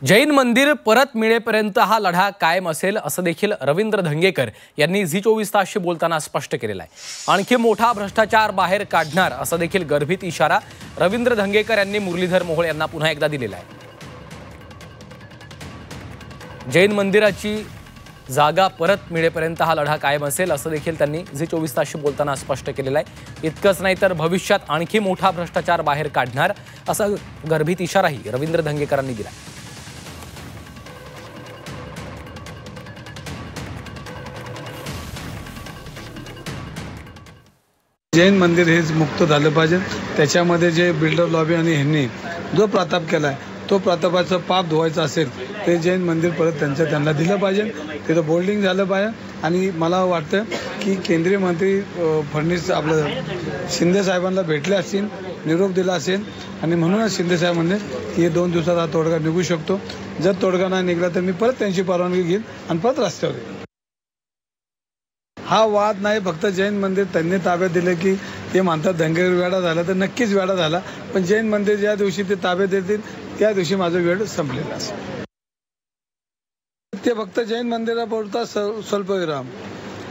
जैन मंदिर परत मिळेपर्यंत हा लढा कायम असेल असं देखील रवींद्र धंगेकर यांनी झी24 तासशी बोलताना स्पष्ट केलेलं आहे। आणखी मोठा भ्रष्टाचार बाहेर काढणार असा देखील गर्भित इशारा रवींद्र धंगेकर यांनी मुरलीधर मोहोळ यांना पुन्हा एकदा दिलेला आहे। जैन मंदिराची जागा परत मिळेपर्यंत हा लढा कायम असेल असं देखील त्यांनी झी24 तासशी बोलताना स्पष्ट केलेलं आहे। इतकंच नाही तर भविष्यात आणखी मोठा भ्रष्टाचार बाहेर काढणार असा गर्भित इशाराही रवींद्र धंगेकरांनी दिला। जैन मंदिर हे मुक्त झालं पाहिजे। त्याच्यामध्ये जे बिल्डर लॉबी आणि ह्यांनी जो प्रताप केलाय तो प्रतापाचं पाप धुवायचं असेल ते जैन मंदिर परत त्यांना दिलं पाहिजे। तिथं बोल्डिंग झालं पाहिजे। आणि मला वाटतं की केंद्रीय मंत्री फडणवीस आपलं शिंदे साहेबांना भेटले असतील, निरोप दिला असेल आणि म्हणूनच शिंदे साहेब म्हणले की हे 2 दिवसात हा तोडगा निघू शकतो। जर तोडगा नाही निघाला तर मी परत त्यांची परवानगी घेईन आणि परत रस्त्यावर येईन। हा वाद नाही, फक्त जैन मंदिर त्यांनी ताब्यात दिले की ते म्हणतात धंगेकर वेडा झाला तर नक्कीच वेडा झाला, पण जैन मंदिर ज्या दिवशी ते ताब्यात देतील त्या दिवशी माझं वेळ संपलेला असेल। ते फक्त जैन मंदिरापुरता स्वल्पविराम,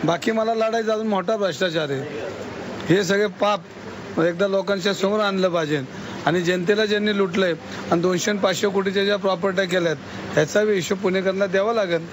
बाकी मला लढायचा अजून मोठा भ्रष्टाचार आहे। हे सगळे पाप एकदा लोकांच्या समोर आणलं पाहिजे आणि जनतेला ज्यांनी लुटलंय आणि 200-500 कोटीच्या ज्या प्रॉपर्ट्या केल्यात ह्याचा हिशोब पुणेकरांना द्यावा लागेल।